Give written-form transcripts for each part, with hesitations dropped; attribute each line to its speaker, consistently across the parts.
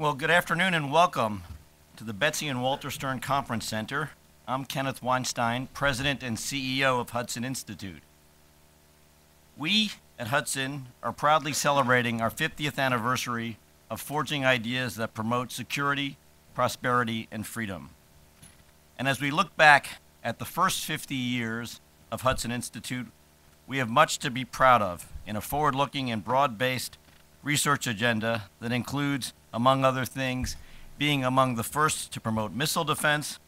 Speaker 1: Well, good afternoon and welcome to the Betsy and Walter Stern Conference Center. I'm Kenneth Weinstein, President and CEO of Hudson Institute. We at Hudson are proudly celebrating our 50th anniversary of forging ideas that promote security, prosperity, and freedom. And as we look back at the first 50 years of Hudson Institute, we have much to be proud of in a forward-looking and broad-based research agenda that includes, among other things, being among the first to promote missile defense,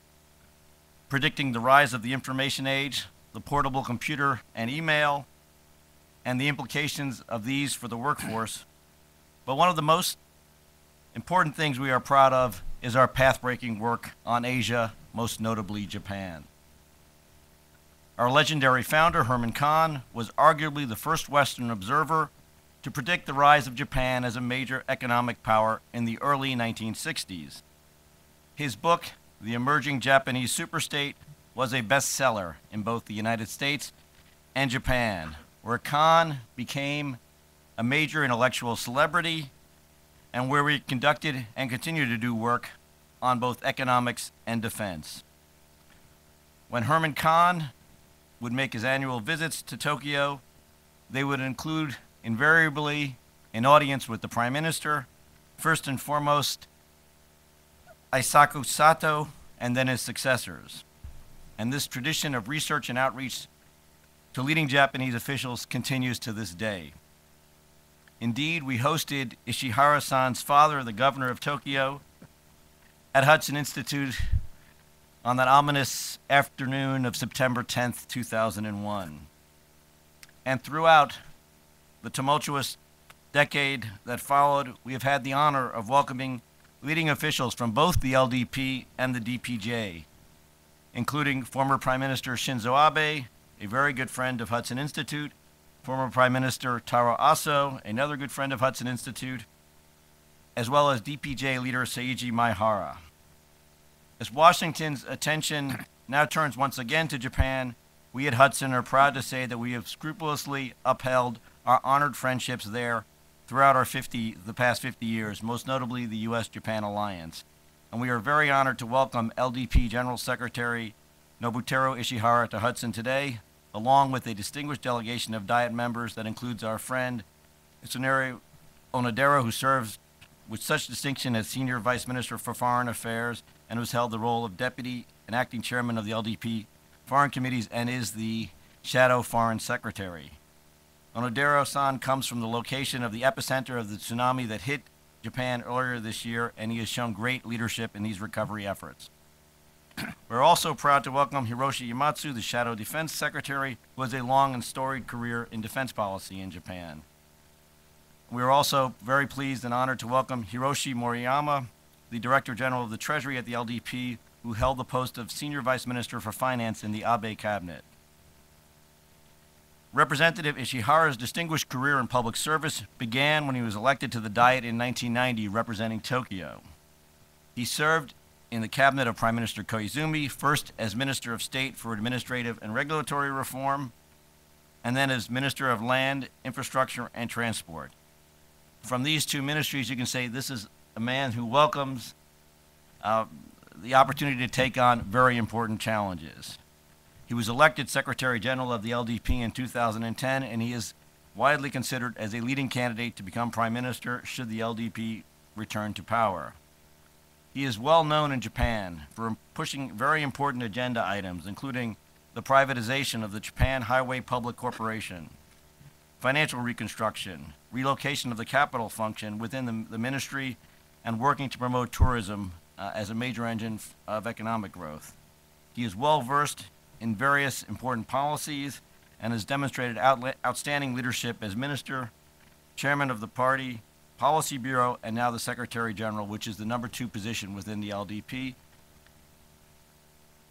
Speaker 1: predicting the rise of the information age, the portable computer and email, and the implications of these for the workforce. But one of the most important things we are proud of is our path-breaking work on Asia, most notably Japan. Our legendary founder, Herman Kahn, was arguably the first Western observer to predict the rise of Japan as a major economic power in the early 1960s. His book, The Emerging Japanese Superstate, was a bestseller in both the United States and Japan, where Kahn became a major intellectual celebrity and where we conducted and continue to do work on both economics and defense. When Herman Kahn would make his annual visits to Tokyo, they would include invariably an audience with the Prime Minister, first and foremost Eisaku Sato, and then his successors. And this tradition of research and outreach to leading Japanese officials continues to this day. Indeed, we hosted Ishihara-san's father, the governor of Tokyo, at Hudson Institute on that ominous afternoon of September 10th, 2001. And throughout the tumultuous decade that followed, we have had the honor of welcoming leading officials from both the LDP and the DPJ, including former Prime Minister Shinzo Abe, a very good friend of Hudson Institute, former Prime Minister Taro Aso, another good friend of Hudson Institute, as well as DPJ leader Seiji Maehara. As Washington's attention now turns once again to Japan, we at Hudson are proud to say that we have scrupulously upheld our honored friendships there throughout the past 50 years, most notably the U.S.-Japan alliance. And we are very honored to welcome LDP General Secretary Nobuteru Ishihara to Hudson today, along with a distinguished delegation of Diet members that includes our friend Itsunari Onodera, who serves with such distinction as Senior Vice Minister for Foreign Affairs and who's held the role of Deputy and Acting Chairman of the LDP Foreign Committees and is the Shadow Foreign Secretary. Onodera-san comes from the location of the epicenter of the tsunami that hit Japan earlier this year, and he has shown great leadership in these recovery efforts. We're also proud to welcome Hiroshi Yamatsu, the Shadow Defense Secretary, who has a long and storied career in defense policy in Japan. We are also very pleased and honored to welcome Hiroshi Moriyama, the Director General of the Treasury at the LDP, who held the post of Senior Vice Minister for Finance in the Abe cabinet. Representative Ishihara's distinguished career in public service began when he was elected to the Diet in 1990, representing Tokyo. He served in the cabinet of Prime Minister Koizumi, first as Minister of State for Administrative and Regulatory Reform, and then as Minister of Land, Infrastructure, and Transport. From these two ministries, you can say this is a man who welcomes the opportunity to take on very important challenges. He was elected Secretary General of the LDP in 2010, and he is widely considered as a leading candidate to become Prime Minister should the LDP return to power. He is well known in Japan for pushing very important agenda items, including the privatization of the Japan Highway Public Corporation, financial reconstruction, relocation of the capital function within the ministry, and working to promote tourism as a major engine of economic growth. He is well versed in various important policies and has demonstrated outstanding leadership as Minister, Chairman of the Party, Policy Bureau, and now the Secretary General, which is the #2 position within the LDP.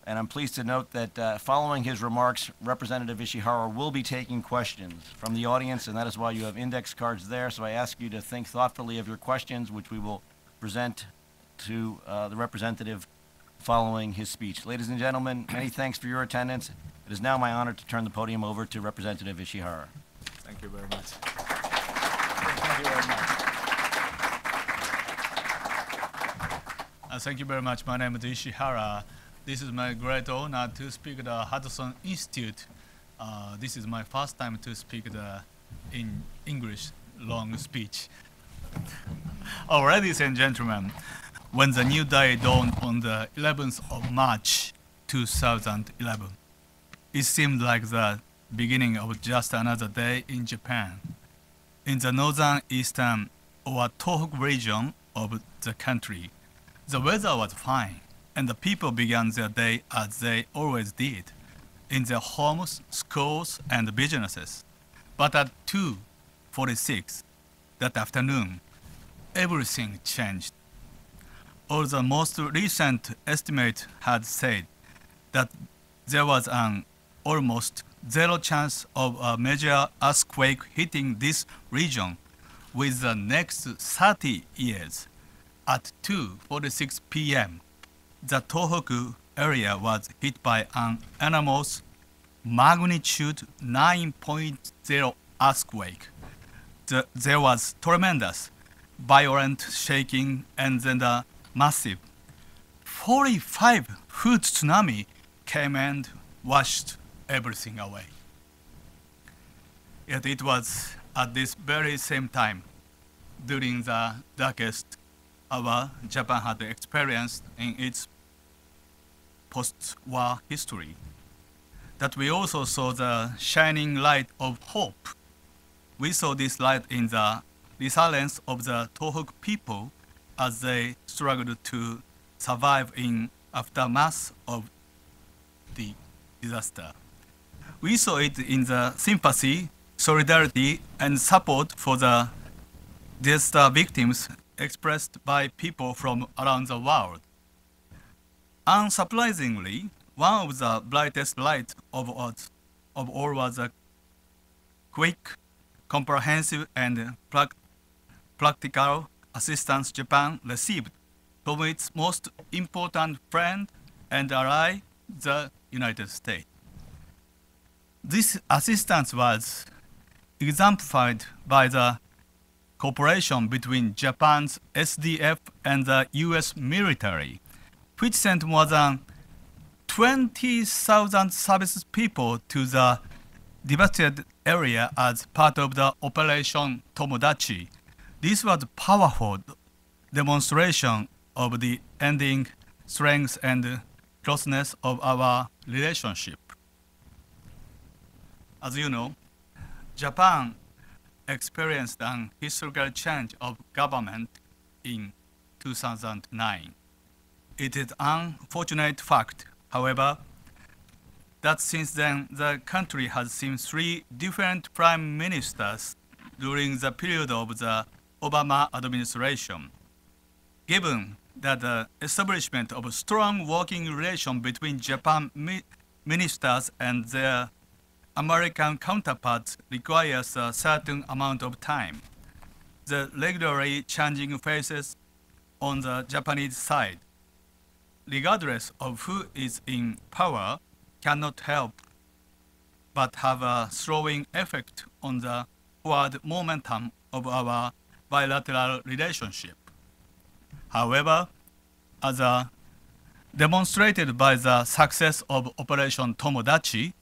Speaker 1: And I'm pleased to note that following his remarks, Representative Ishihara will be taking questions from the audience, and that is why you have index cards there. So I ask you to think thoughtfully of your questions, which we will present to the representative following his speech. Ladies and gentlemen, many thanks for your attendance. It is now my honor to turn the podium over to Representative Ishihara.
Speaker 2: Thank you very much. Thank you very much. Thank you very much. My name is Ishihara. This is my great honor to speak at the Hudson Institute. This is my first time to speak in English long speech. Oh, ladies and gentlemen, when the new day dawned on the 11th of March 2011, it seemed like the beginning of just another day in Japan. In the northern eastern or Tohoku region of the country, the weather was fine, and the people began their day as they always did, in their homes, schools, and businesses. But at 2:46 that afternoon, everything changed. All the most recent estimates had said that there was an almost zero chance of a major earthquake hitting this region with the next 30 years. At 2:46 p.m., the Tohoku area was hit by an enormous magnitude 9.0 earthquake. There was tremendous, violent shaking, and then a massive 45-foot tsunami came and washed everything away. Yet it was at this very same time, during the darkest hour Japan had experienced in its post-war history, that we also saw the shining light of hope. We saw this light in the resilience of the Tohoku people as they struggled to survive in aftermath of the disaster. We saw it in the sympathy, solidarity, and support for the disaster victims expressed by people from around the world. Unsurprisingly, one of the brightest lights of all was the quick, comprehensive, and practical assistance Japan received from its most important friend and ally, the United States. This assistance was exemplified by the cooperation between Japan's SDF and the US military, which sent more than 20,000 service people to the devastated area as part of the Operation Tomodachi. This was a powerful demonstration of the ending strength and closeness of our relationship. As you know, Japan experienced an historical change of government in 2009. It is an unfortunate fact, however, that since then the country has seen 3 different prime ministers during the period of the Obama administration. Given that the establishment of a strong working relation between Japan ministers and their American counterparts requires a certain amount of time, the regularly changing faces on the Japanese side, regardless of who is in power, cannot help but have a slowing effect on the forward momentum of our bilateral relationship. However, as demonstrated by the success of Operation Tomodachi,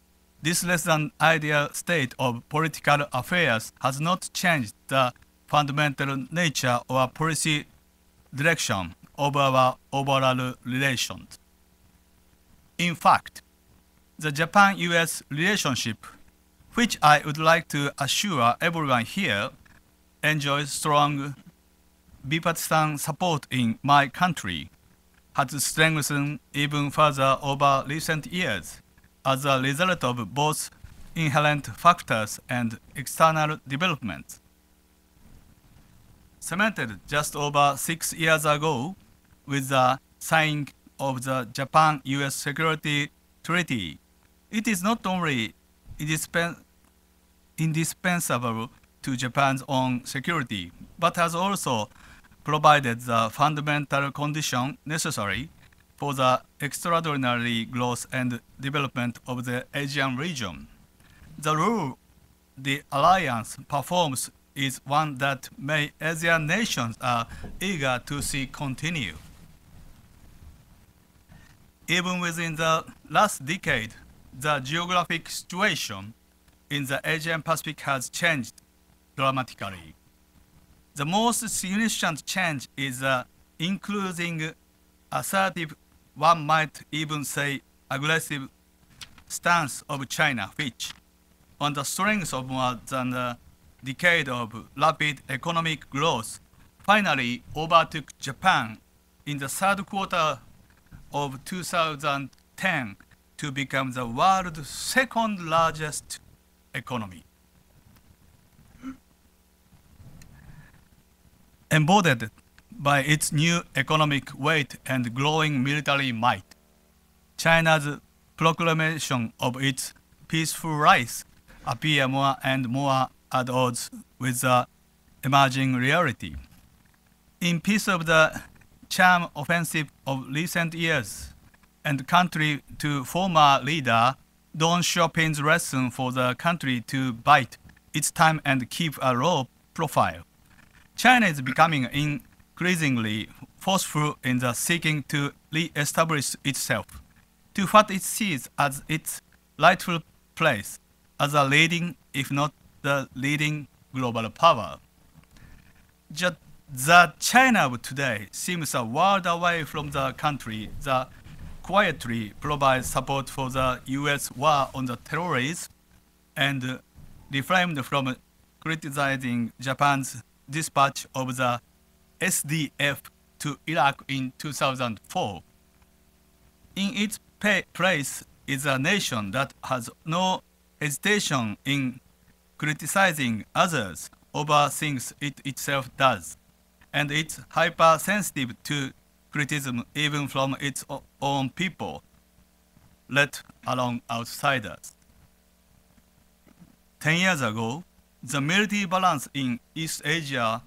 Speaker 2: this less than ideal state of political affairs has not changed the fundamental nature or policy direction of our overall relations. In fact, the Japan-US relationship, which I would like to assure everyone here, enjoys strong bipartisan support in my country, has strengthened even further over recent years as a result of both inherent factors and external developments. Cemented just over 6 years ago with the signing of the Japan-US Security Treaty, it is not only indispensable to Japan's own security, but has also provided the fundamental condition necessary for the extraordinary growth and development of the Asian region. The role the alliance performs is one that many Asian nations are eager to see continue. even within the last decade, the geographic situation in the Asian Pacific has changed dramatically. The most significant change is the increasing assertive, one might even say aggressive, stance of China, which, on the strength of more than a decade of rapid economic growth, finally overtook Japan in the third quarter of 2010 to become the world's second largest economy. Embodied by its new economic weight and growing military might, China's proclamation of its peaceful rise appear more and more at odds with the emerging reality. In piece of the charm offensive of recent years, and contrary to former leader Deng Xiaoping's lesson for the country to bide its time and keep a low profile, China is becoming increasingly forceful in the seeking to re-establish itself to what it sees as its rightful place as a leading, if not the leading, global power. The China of today seems a world away from the country that quietly provides support for the U.S. war on the terrorists and refrained from criticizing Japan's dispatch of the SDF to Iraq in 2004. In its place is a nation that has no hesitation in criticizing others over things it itself does, and it's hypersensitive to criticism even from its own people, let alone outsiders. 10 years ago, the military balance in East Asia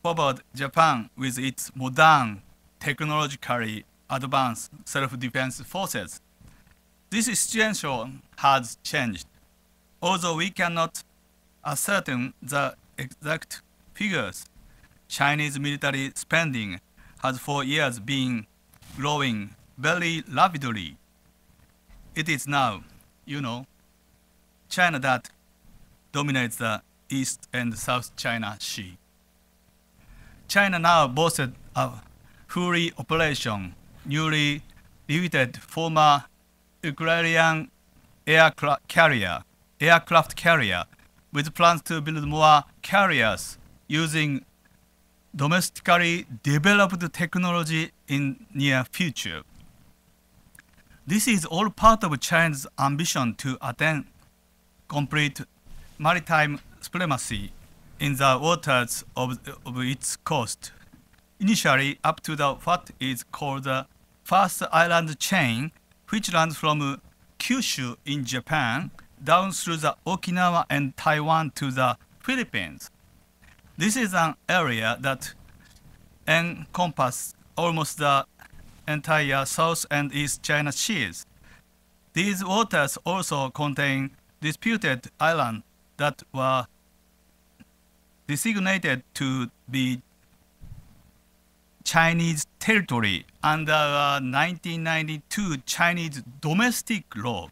Speaker 2: favored Japan with its modern, technologically advanced self-defense forces. This situation has changed. Although we cannot ascertain the exact figures, Chinese military spending has for years been growing very rapidly. It is now, China that dominates the East and South China Sea. China now boasts a fully operational, newly refitted former Ukrainian aircraft carrier with plans to build more carriers using domestically developed technology in near future. This is all part of China's ambition to attain complete maritime supremacy in the waters of its coast, initially up to what is called the First Island Chain, which runs from Kyushu in Japan down through the Okinawa and Taiwan to the Philippines. This is an area that encompasses almost the entire South and East China Seas. These waters also contain disputed islands that were designated to be Chinese territory under 1992 Chinese domestic law.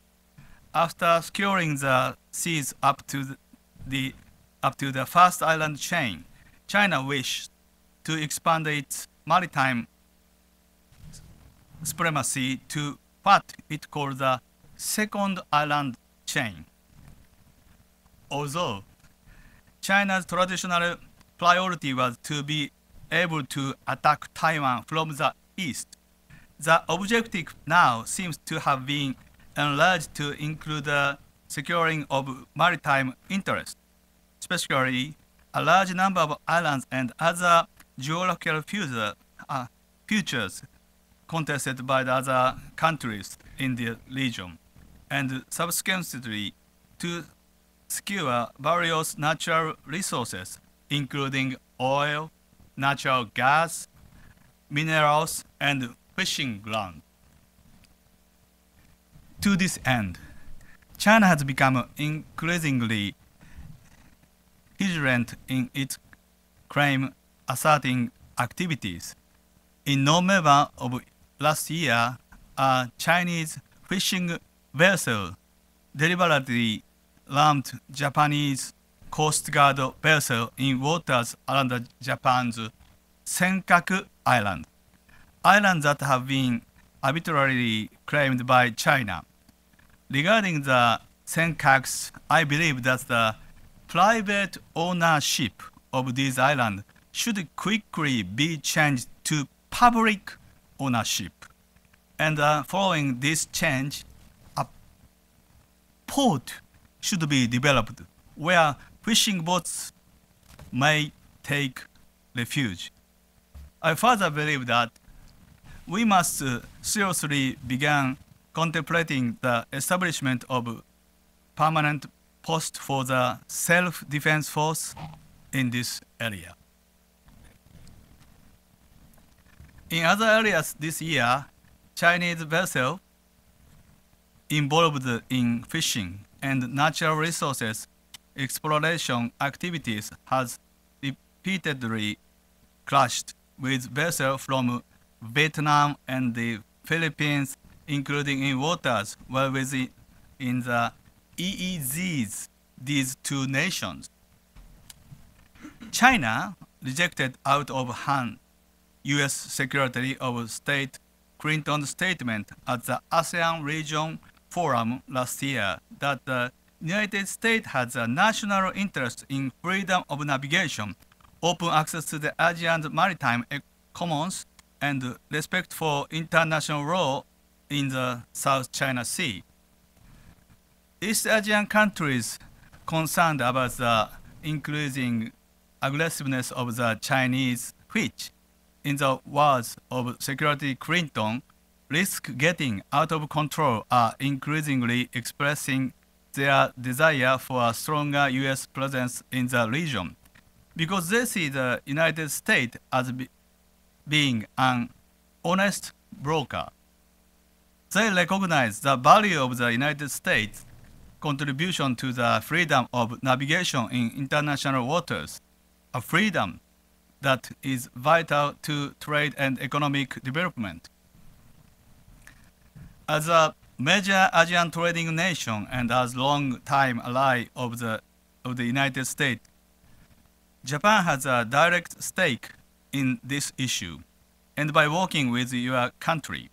Speaker 2: After securing the seas up to the First Island Chain, China wished to expand its maritime supremacy to what it called the Second Island Chain. Although China's traditional priority was to be able to attack Taiwan from the east, the objective now seems to have been enlarged to include the securing of maritime interests, especially a large number of islands and other geographical features contested by the other countries in the region, and subsequently to secure various natural resources, including oil, natural gas, minerals, and fishing ground. To this end, China has become increasingly vigilant in its claim asserting activities. In November of last year, a Chinese fishing vessel deliberately rammed Japanese Coast Guard vessel in waters around Japan's Senkaku Island, islands that have been arbitrarily claimed by China. Regarding the Senkakus, I believe that the private ownership of these islands should quickly be changed to public ownership. And following this change, a port should be developed where fishing boats may take refuge. I further believe that we must seriously begin contemplating the establishment of permanent post for the self-defense force in this area. In other areas this year, Chinese vessels involved in fishing and natural resources exploration activities has repeatedly clashed with vessels from Vietnam and the Philippines, including in waters well within the EEZs, these two nations. China rejected out of hand U.S. Secretary of State Clinton's statement at the ASEAN Region Forum last year that the United States has a national interest in freedom of navigation, open access to the Asian maritime commons, and respect for international law in the South China Sea. East Asian countries concerned about the increasing aggressiveness of the Chinese, which, in the words of Secretary Clinton, risk getting out of control, are increasingly expressing their desire for a stronger U.S. presence in the region because they see the United States as being an honest broker. They recognize the value of the United States' contribution to the freedom of navigation in international waters, a freedom that is vital to trade and economic development. As a major Asian trading nation and as long-time ally of the United States, Japan has a direct stake in this issue, and by working with your country,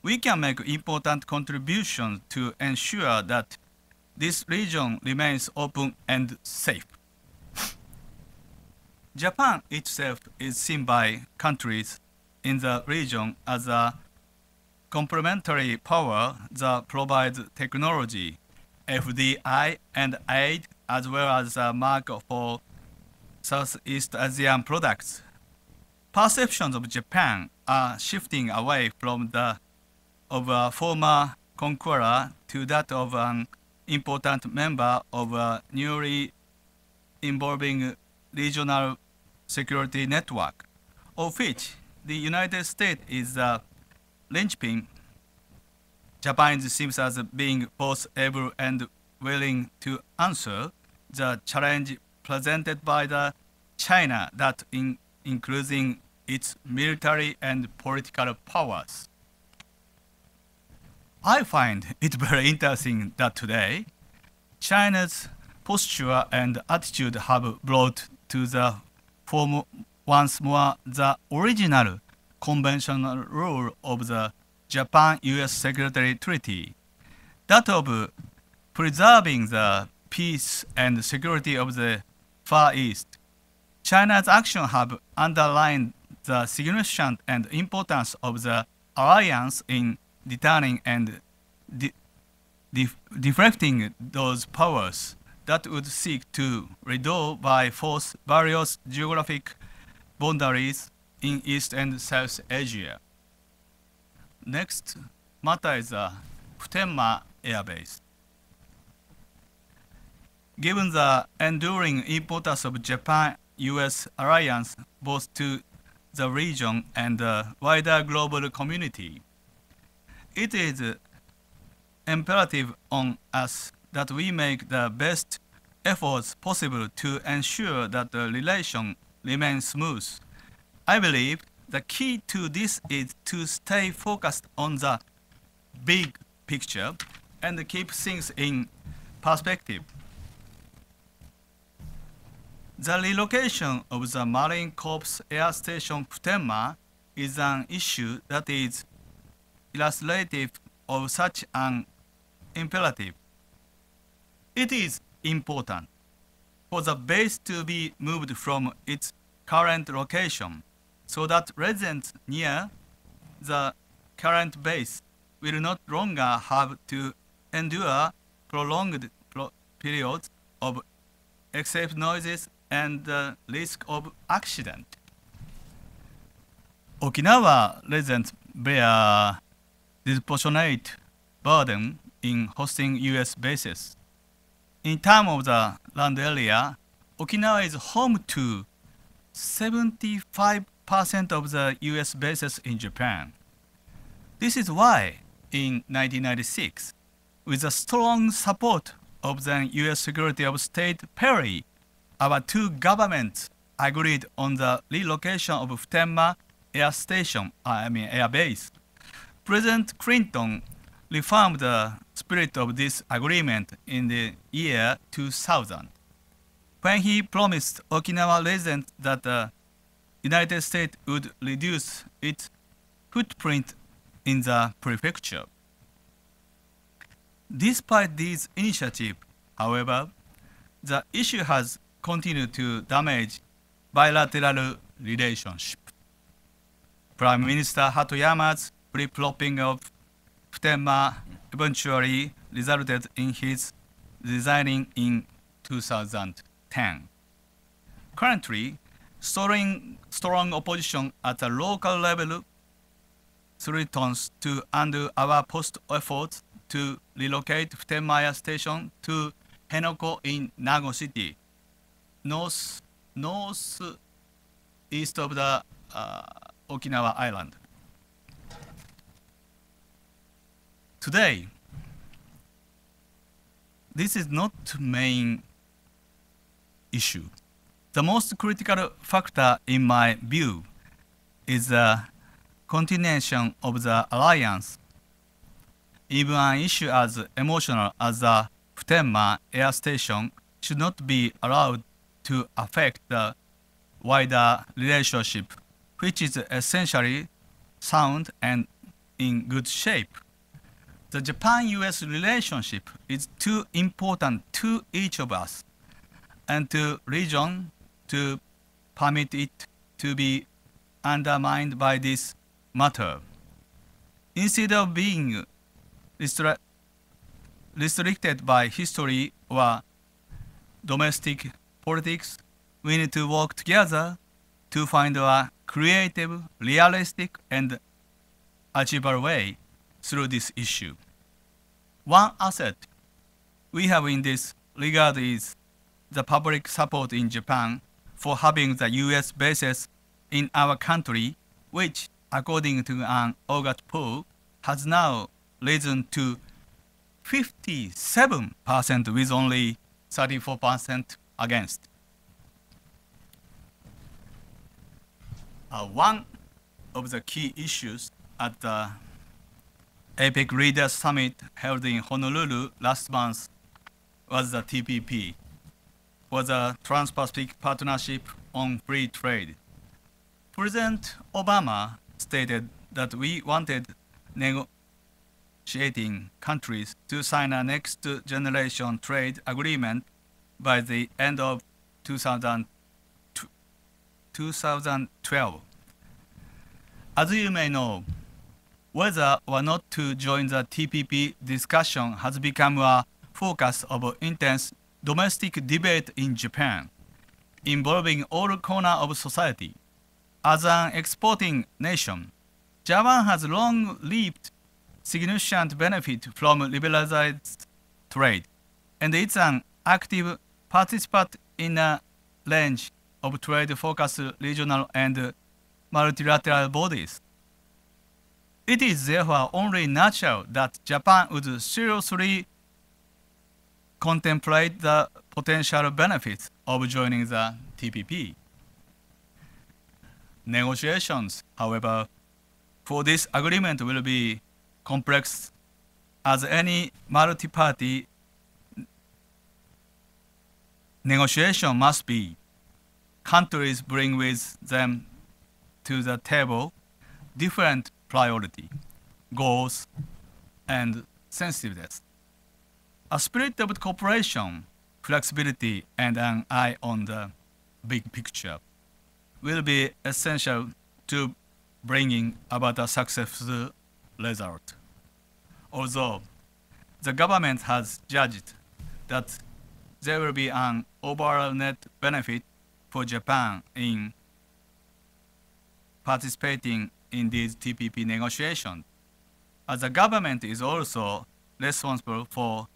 Speaker 2: we can make important contributions to ensure that this region remains open and safe. Japan itself is seen by countries in the region as a complementary power that provides technology, FDI, and aid, as well as a market for Southeast Asian products. Perceptions of Japan are shifting away from that of a former conqueror to that of an important member of a newly evolving regional security network, of which the United States is the linchpin. Japan seems as being both able and willing to answer the challenge presented by the China that including its military and political powers. I find it very interesting that today, China's posture and attitude have brought to the form once more the original conventional rule of the Japan-US Security Treaty, that of preserving the peace and security of the Far East. China's actions have underlined the significance and importance of the alliance in deterring and deflecting those powers that would seek to redraw by force various geographic boundaries in East and South Asia. Next matter is the Futenma Air Base. Given the enduring importance of Japan-US alliance both to the region and the wider global community, it is imperative on us that we make the best efforts possible to ensure that the relation remains smooth. I believe the key to this is to stay focused on the big picture and keep things in perspective. The relocation of the Marine Corps Air Station Futenma is an issue that is illustrative of such an imperative. It is important for the base to be moved from its current location so that residents near the current base will not longer have to endure prolonged periods of excessive noises and the risk of accident. Okinawa residents bear disproportionate burden in hosting U.S. bases. In terms of the land area, Okinawa is home to 75% of the U.S. bases in Japan. This is why, in 1996, with the strong support of the U.S. Secretary of State Perry, our two governments agreed on the relocation of Futenma Air Base. President Clinton reaffirmed the spirit of this agreement in the year 2000, when he promised Okinawa residents that the United States would reduce its footprint in the prefecture. Despite these initiatives, however, the issue has continued to damage bilateral relationship. Prime Minister Hatoyama's flip-flopping of Futenma eventually resulted in his resigning in 2010. Currently, strong opposition at the local level threatens to undo our post-efforts to relocate Futenma Air Station to Henoko in Nago City, northeast of the Okinawa Island. Today, this is not the main issue. The most critical factor in my view is the continuation of the alliance. Even an issue as emotional as the Futenma Air Station should not be allowed to affect the wider relationship, which is essentially sound and in good shape. The Japan-US relationship is too important to each of us and to region to permit it to be undermined by this matter. Instead of being restricted by history or domestic politics, we need to work together to find a creative, realistic, and achievable way through this issue. One asset we have in this regard is the public support in Japan for having the U.S. bases in our country, which, according to an August poll, has now risen to 57% with only 34% against. One of the key issues at the APEC Leaders Summit held in Honolulu last month was the TPP, or the Trans-Pacific Partnership on Free Trade. President Obama stated that we wanted negotiating countries to sign a next-generation trade agreement by the end of 2012. As you may know, whether or not to join the TPP discussion has become a focus of intense domestic debate in Japan, involving all corners of society. As an exporting nation, Japan has long reaped significant benefit from liberalized trade, and it's an active participant in a range of trade-focused regional and multilateral bodies. It is therefore only natural that Japan would seriously contemplate the potential benefits of joining the TPP. Negotiations, however, for this agreement will be complex as any multi-party negotiation must be, countries bring with them to the table different priority, goals, and sensitiveness. A spirit of cooperation, flexibility, and an eye on the big picture will be essential to bringing about a successful result. Although the government has judged that there will be an overall net benefit for Japan in participating in these TPP negotiations, as the government is also responsible for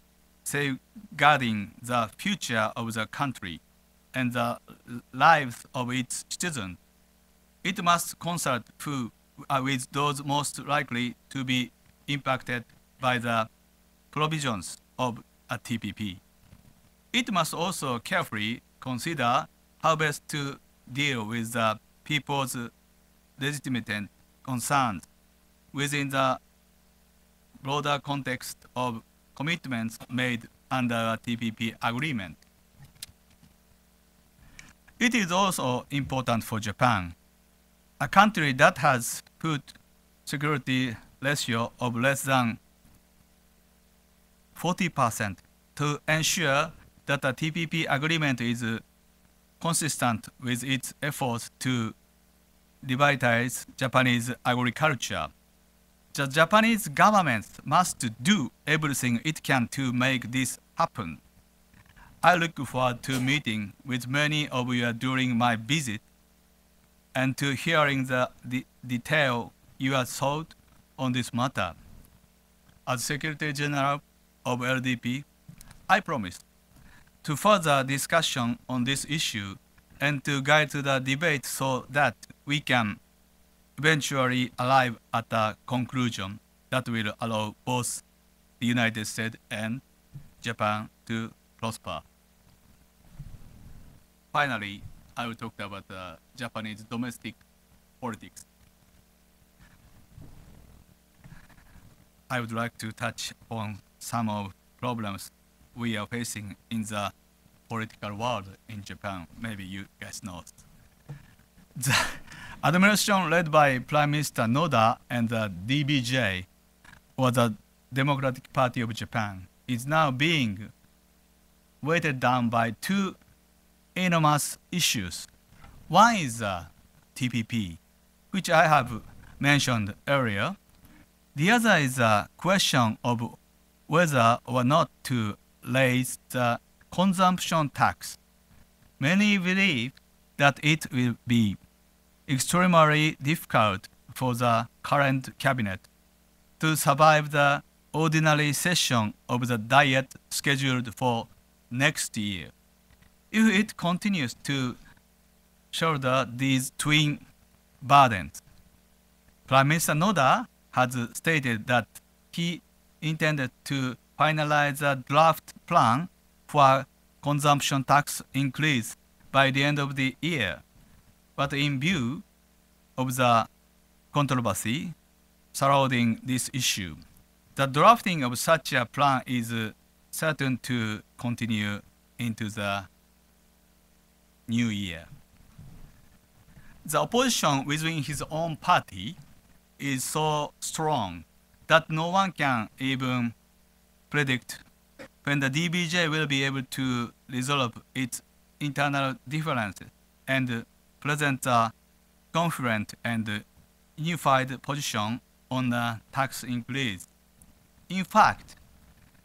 Speaker 2: safeguarding the future of the country and the lives of its citizens, it must consult with those most likely to be impacted by the provisions of a TPP. It must also carefully consider how best to deal with the people's legitimate concerns within the broader context of commitments made under a TPP agreement. It is also important for Japan, a country that has put security ratio of less than 40%, to ensure that the TPP agreement is consistent with its efforts to revitalize Japanese agriculture. The Japanese government must do everything it can to make this happen. I look forward to meeting with many of you during my visit and to hearing the detail your thought on this matter. As Secretary General of LDP, I promise to further discussion on this issue and to guide the debate so that we can eventually arrive at a conclusion that will allow both the United States and Japan to prosper. Finally, I will talk about Japanese domestic politics. I would like to touch on some of problems we are facing in the political world in Japan. Maybe you guys know. The administration led by Prime Minister Noda and the DBJ, or the Democratic Party of Japan, is now being weighted down by two enormous issues. One is the TPP, which I have mentioned earlier. The other is a question of whether or not to raise the consumption tax. Many believe that it will be extremely difficult for the current cabinet to survive the ordinary session of the Diet scheduled for next year if it continues to shoulder these twin burdens. Prime Minister Noda has stated that he intended to finalize a draft plan for consumption tax increase by the end of the year. But in view of the controversy surrounding this issue, the drafting of such a plan is certain to continue into the new year. The opposition within his own party is so strong that no one can even predict when the DBJ will be able to resolve its internal differences and present a confident and unified position on the tax increase. In fact,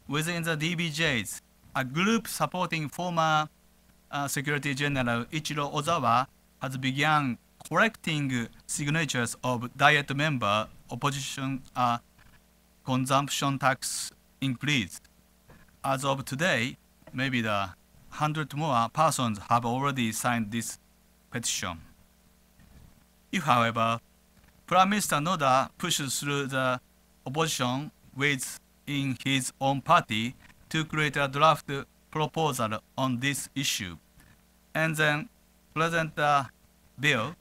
Speaker 2: within the DBJs, a group supporting former Secretary General Ichiro Ozawa has begun collecting signatures of Diet member opposition consumption tax increase. As of today, maybe the 100 more persons have already signed this petition. If, however, Prime Minister Noda pushes through the opposition within his own party to create a draft proposal on this issue, and then present the bill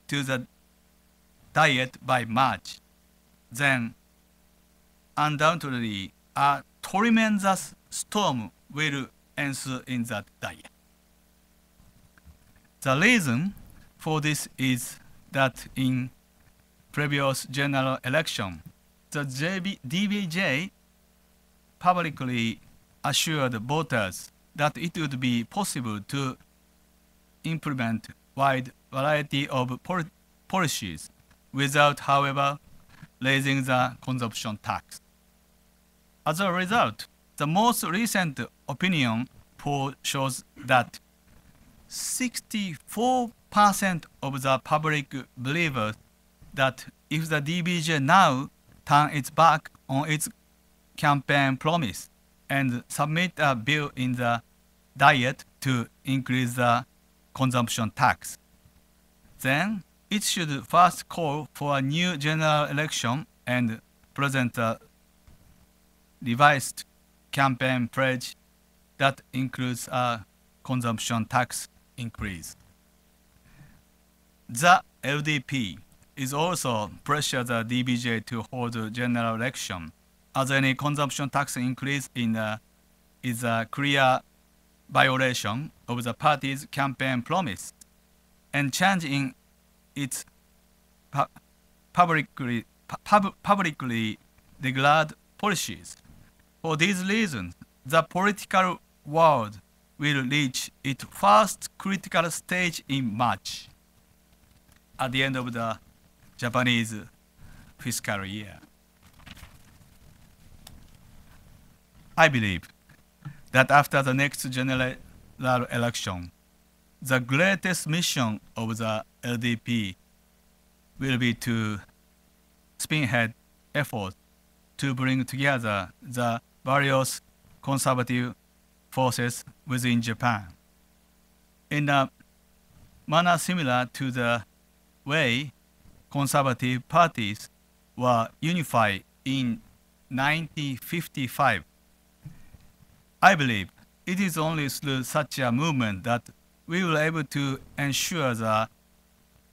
Speaker 2: to the Diet by March, then undoubtedly a tremendous storm will ensue in that diet. The reason for this is that in previous general election, the DBJ publicly assured voters that it would be possible to implement wide variety of policies without, however, raising the consumption tax. As a result, the most recent opinion poll shows that 64% of the public believe that if the DBJ now turn its back on its campaign promise and submit a bill in the Diet to increase the consumption tax, then it should first call for a new general election and present a revised campaign pledge that includes a consumption tax increase. The LDP is also pressure the DBJ to hold a general election, as any consumption tax increase is a clear violation of the party's campaign promise and change in its publicly declared policies. For these reasons, the political world will reach its first critical stage in March, at the end of the Japanese fiscal year. I believe that after the next general election, the greatest mission of the LDP will be to spearhead efforts to bring together the various conservative forces within Japan in a manner similar to the way conservative parties were unified in 1955. I believe it is only through such a movement that we will be able to ensure the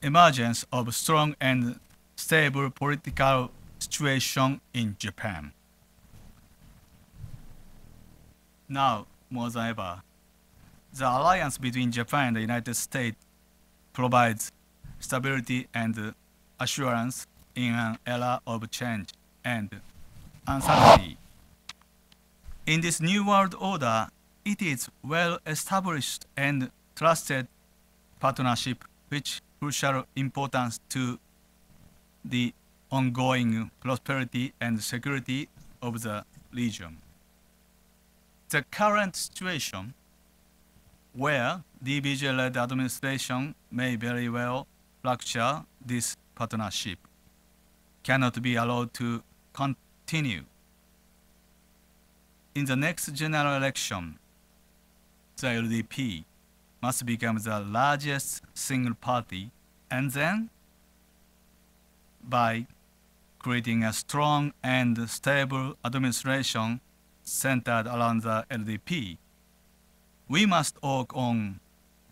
Speaker 2: emergence of a strong and stable political situation in Japan. Now, more than ever, the alliance between Japan and the United States provides stability and assurance in an era of change and uncertainty. In this new world order, it is well-established and trusted partnership which crucial importance to the ongoing prosperity and security of the region. The current situation, where DBJ-led administration may very well fracture this partnership, cannot be allowed to continue. In the next general election, the LDP must become the largest single party, and then, by creating a strong and stable administration centered around the LDP, we must work on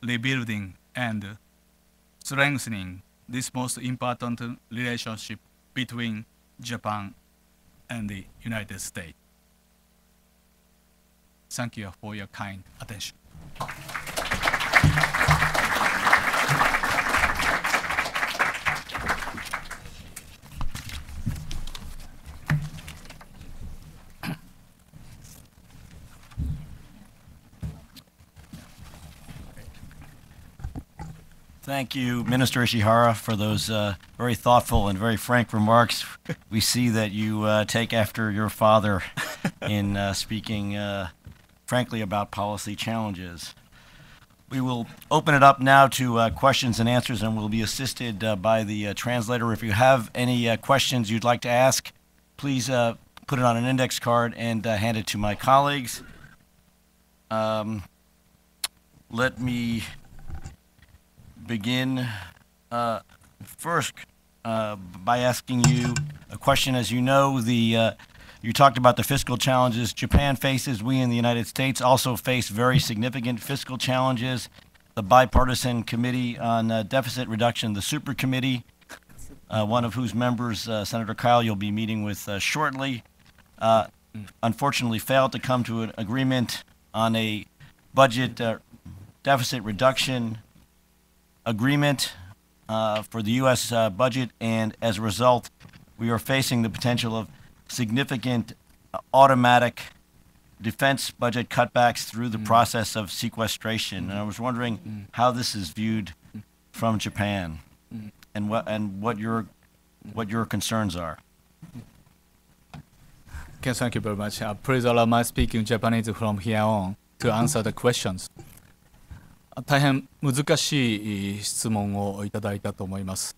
Speaker 2: rebuilding and strengthening this most important relationship between Japan and the United States. Thank you for your kind attention.
Speaker 1: Thank you, Minister Ishihara, for those very thoughtful and very frank remarks. We see that you take after your father in speaking frankly about policy challenges. We will open it up now to questions and answers, and we'll be assisted by the translator. If you have any questions you'd like to ask, please put it on an index card and hand it to my colleagues. Let me begin first by asking you a question. As you know, you talked about the fiscal challenges Japan faces. We in the United States also face very significant fiscal challenges. The Bipartisan Committee on Deficit Reduction, the Super Committee, one of whose members, Senator Kyle, you'll be meeting with shortly, unfortunately failed to come to an agreement on a budget deficit reduction agreement for the U.S. Budget, and as a result, we are facing the potential of significant automatic defense budget cutbacks through the process of sequestration. And I was wondering how this is viewed from Japan, and what your concerns are.
Speaker 2: Okay, thank you very much. Please allow my speaking Japanese from here on to answer the questions. 大変難しい質問をいただいたと思います。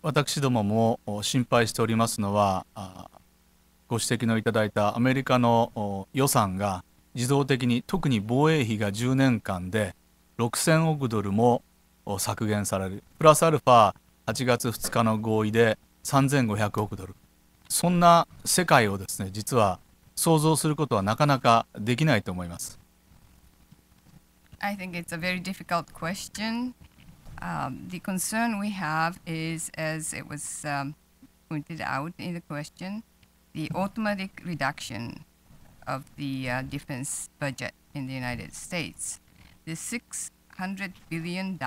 Speaker 2: 私どもも心配しておりますのは、ご指摘のいただいたアメリカの予算が自動的に、特に防衛費が10年間で6000億ドルも削減される。プラスアルファ8月2日の合意で3500億ドル。そんな世界をですね、実は想像することはなかなかできないと思います。
Speaker 3: I think it's a very difficult question. The concern we have is, as it was pointed out in the question, the automatic reduction of the defense budget in the United States. The $600 billion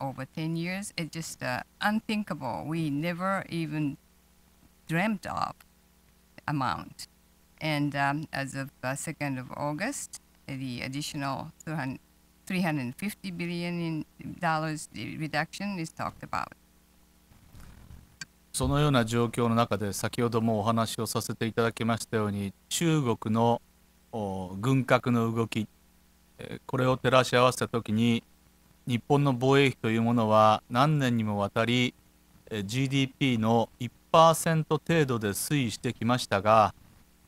Speaker 3: over 10 years is just unthinkable. We never even dreamt of amount. And as of 2nd of August, the additional $350 billion reduction is talked about.
Speaker 2: そのような状況の中で、先ほどもお話をさせていただきましたように、中国の軍拡の動き、これを照らし合わせたときに、日本の防衛費というものは何年にもわたり GDP の 1% 程度で推移してきましたが、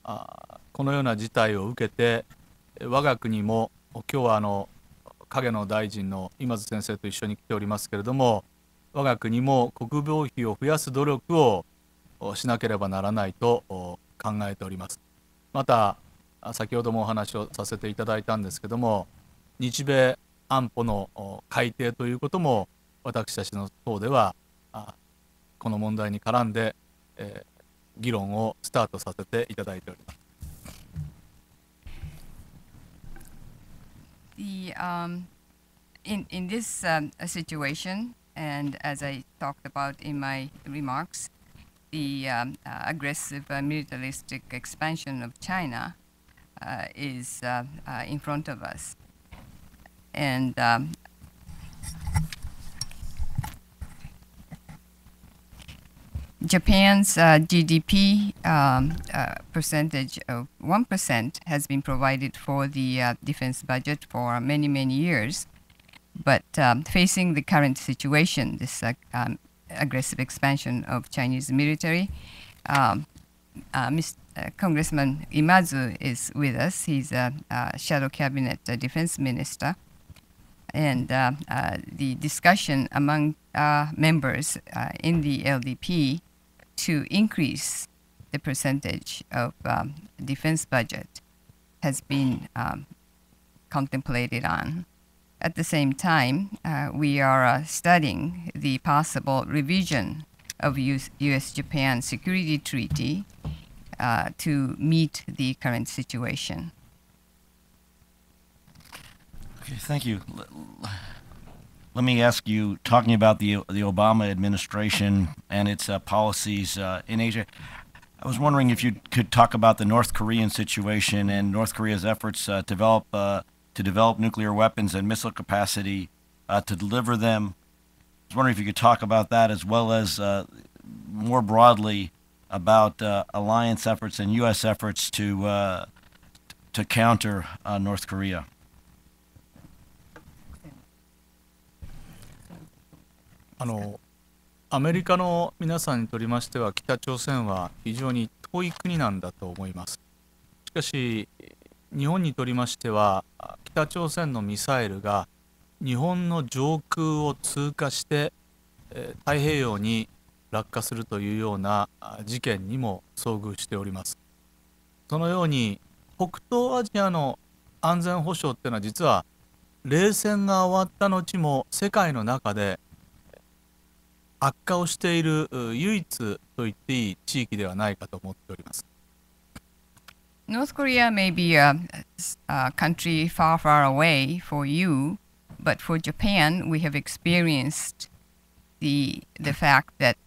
Speaker 2: このような事態を受けて、我が国も今日は影の大臣の今津先生と一緒に来ておりますけれども、我が国も国防費を増やす努力をしなければならないと考えております。また先ほどもお話をさせていただいたんですけども、日米安保の改定ということも私たちの党ではこの問題に絡んで、議論をスタートさせていただいております。
Speaker 3: In this situation, and as I talked about in my remarks, the aggressive militaristic expansion of China is in front of us. And Japan's GDP percentage of 1% has been provided for the defense budget for many, many years. But facing the current situation, this aggressive expansion of Chinese military, Congressman Imazu is with us. He's a shadow cabinet defense minister. And the discussion among members in the LDP to increase the percentage of defense budget has been contemplated on. At the same time, we are studying the possible revision of U.S.-Japan Security Treaty to meet the current situation.
Speaker 1: Okay, thank you. Let me ask you, talking about the Obama administration and its policies in Asia, I was wondering if you could talk about the North Korean situation and North Korea's efforts to develop nuclear weapons and missile capacity to deliver them. I was wondering if you could talk about that, as well as more broadly about alliance efforts and U.S. efforts to counter North Korea.
Speaker 2: アメリカの皆さんにとりましては、北朝鮮は非常に遠い国なんだと思います。しかし日本にとりましては、北朝鮮のミサイルが日本の上空を通過して太平洋に落下するというような事件にも遭遇しております。そのように北東アジアの安全保障っていうのは、実は冷戦が終わった後も世界の中で悪化をしている唯一と言っていい地域ではないかと思っております。
Speaker 3: North Korea may be a country far, far away for you, but for Japan, we have experienced the fact that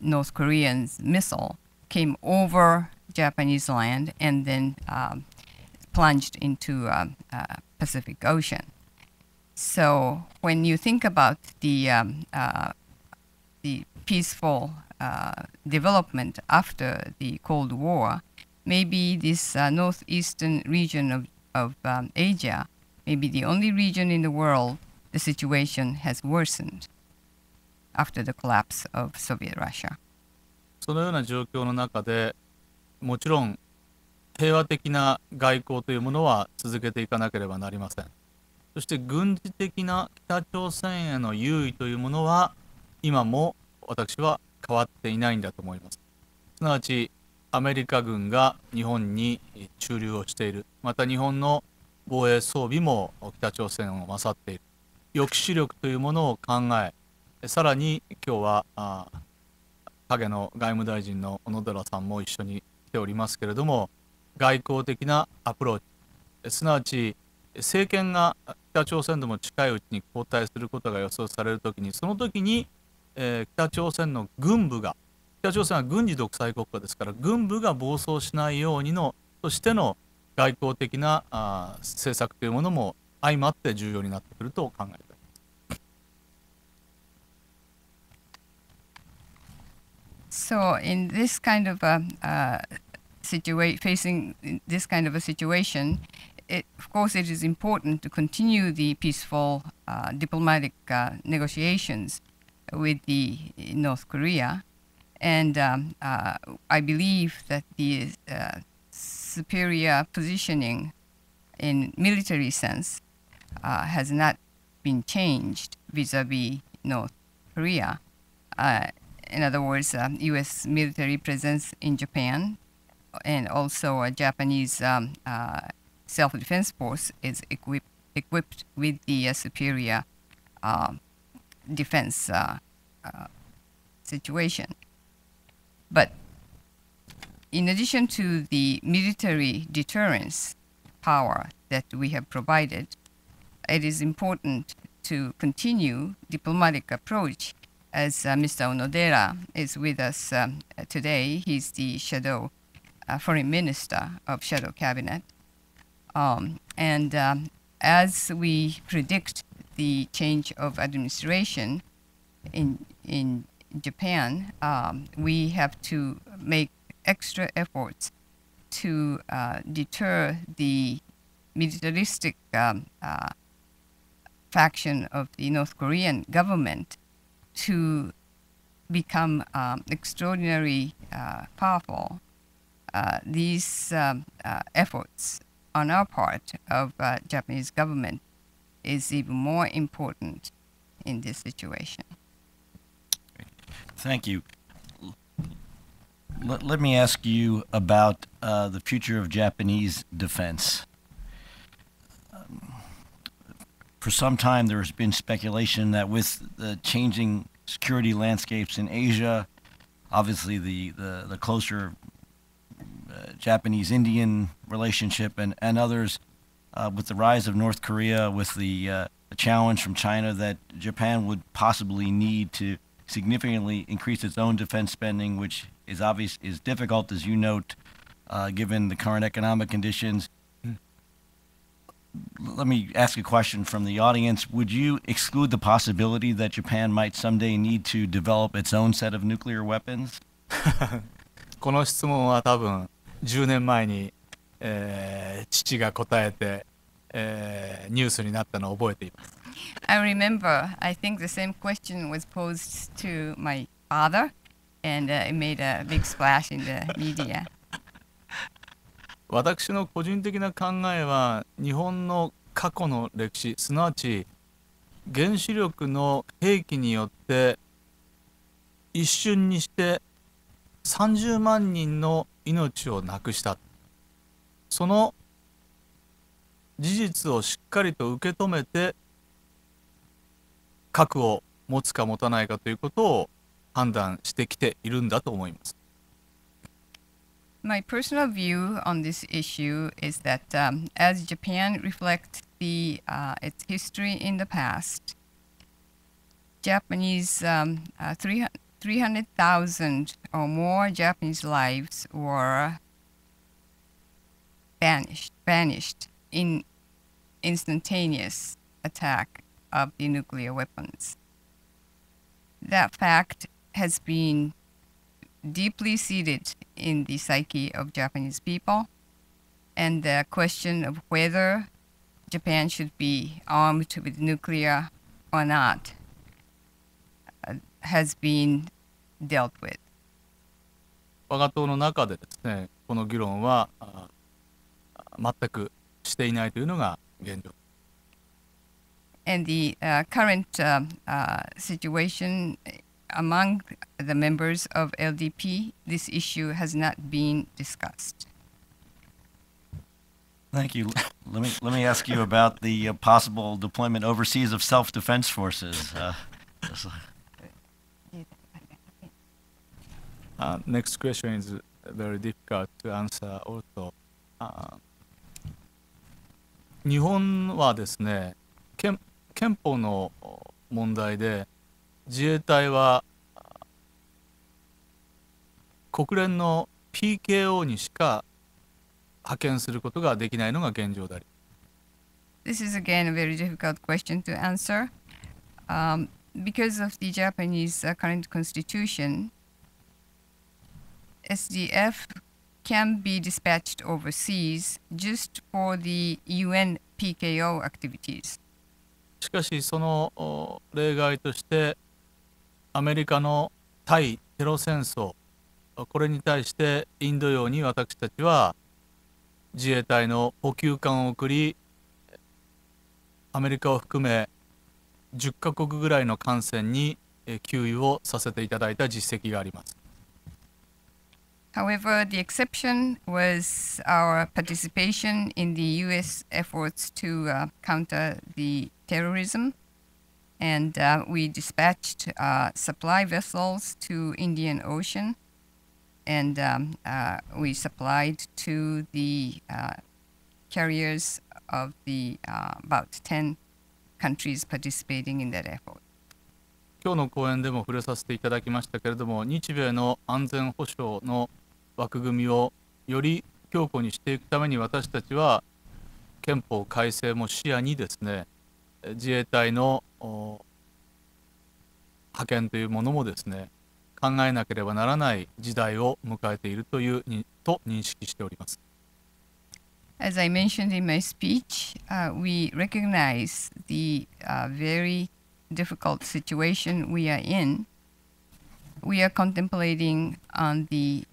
Speaker 3: North Korean's missile came over Japanese land and then plunged into Pacific Ocean. So when you think about the peaceful development after the Cold War, maybe this northeastern region of Asia may be the only region in the world the situation has worsened after the collapse of Soviet Russia.
Speaker 2: そのような状況の中で、もちろん平和的な外交というものは続けていかなければなりません。そして軍事的な北朝鮮への優位というものは今も私は変わっていないんだと思います。すなわちアメリカ軍が日本に駐留をしている、また日本の防衛装備も北朝鮮を勝っている、抑止力というものを考え、さらに今日は影の外務大臣の小野寺さんも一緒に来ておりますけれども、外交的なアプローチ、すなわち政権が北朝鮮でも近いうちに交代することが予想されるときに、その時に、北朝鮮の軍部が、北朝鮮は軍事独裁国家ですから、軍部が暴走しないようにのとしての外交的な政策というものも相まって重要になってくると考えています。
Speaker 3: So in this kind of facing this kind of a situation, of course it is important to continue the peaceful diplomatic negotiations with the North Korea, and I believe that the superior positioning in military sense has not been changed vis-a-vis North Korea. In other words, U.S. military presence in Japan, and also a Japanese self-defense force is equipped with the superior defense situation. But in addition to the military deterrence power that we have provided, it is important to continue diplomatic approach. As Mr. Onodera is with us today, he's the shadow foreign minister of shadow cabinet. And as we predict the change of administration in Japan, we have to make extra efforts to deter the militaristic faction of the North Korean government to become extraordinarily powerful. These efforts on our part of Japanese government is even more important in this situation.
Speaker 1: Thank you. Let me ask you about the future of Japanese defense. For some time, there has been speculation that with the changing security landscapes in Asia, obviously the closer Japanese-Indian relationship and others, with the rise of North Korea, with the challenge from China, that Japan would possibly need to significantly increase its own defense spending, which is difficult, as you note, given the current economic conditions. Let me ask a question from the audience. Would you exclude the possibility that Japan might someday need to develop its own set of nuclear weapons?
Speaker 2: この質問は多分10年前に、父が答えて、ニュースになったのを覚えています。
Speaker 3: I remember, I think the same question was posed to my father, and it made a big splash in the media.
Speaker 2: 私の個人的な考えは、日本の過去の歴史、すなわち原子力の兵器によって一瞬にして30万人の命をなくした、その事実をしっかりと受け止めて核を持つか持たないかということを判断してきているんだと思います。
Speaker 3: My personal view on this issue is that as Japan reflects its history in the past, Japanese 300,000 or more Japanese lives were vanished in instantaneous attack of the nuclear weapons. That fact has been deeply seated in the psyche of Japanese people, and the question of whether Japan should be armed with nuclear or not has been dealt with.
Speaker 2: 我が党の中でですね、この議論は全くしていないというのが現状。
Speaker 3: And the current situation among the members of LDP, this issue has not been discussed.
Speaker 1: Thank you. Let me ask you about the possible deployment overseas of self-defense forces.
Speaker 2: Next question is very difficult to answer also. 日本はですね、憲法の問題で自衛隊は国連の PKO にしか派遣することができないのが現状であり。
Speaker 3: This is again a very difficult question to answer. Because of the Japanese current constitution, SDF can be dispatched overseas just for the UN PKO activities.
Speaker 2: しかしその例外としてアメリカの対テロ戦争、これに対してインド洋に私たちは自衛隊の補給艦を送り、アメリカを含め10カ国ぐらいの艦船に給油をさせていただいた実績があります。
Speaker 3: However, the exception was our participation in the U.S. efforts to counter the terrorism, and we dispatched supply vessels to Indian Ocean, and we supplied to the carriers of the about 10 countries participating in that effort.
Speaker 2: 今日の講演でも触れさせていただきましたけれども、日米の安全保障の枠組みをより強固にしていくために私たちは憲法改正も視野にですね、自衛隊の派遣というものもですね、考えなければならない時代を迎えていると認識しております。
Speaker 3: As I mentioned in my speech, we recognize the very difficult situation we are in. We are contemplating on the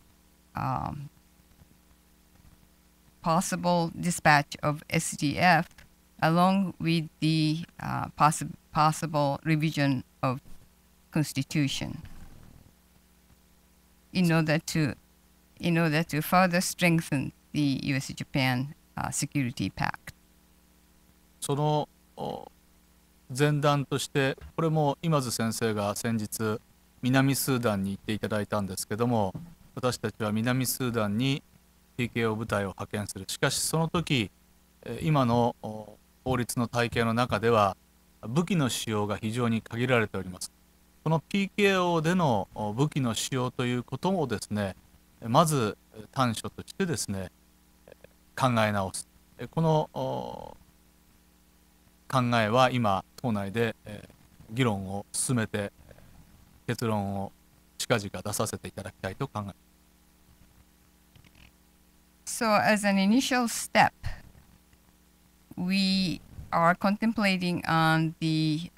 Speaker 3: possible dispatch of SDF along with the possible revision of Constitution in order to further strengthen the U.S.-Japan Security Pact.
Speaker 2: その前段として、これも今津先生が先日南スーダンに行っていただいたんですけども、私たちは南スーダンに PKO 部隊を派遣する。しかしその時、今の法律の体系の中では武器の使用が非常に限られております。この PKO での武器の使用ということもですね、まず短所としてですね、考え直す。この考えは今党内で議論を進めて結論を近々出させていただきたいと考えます。
Speaker 3: So as an initial step, we are contemplating on the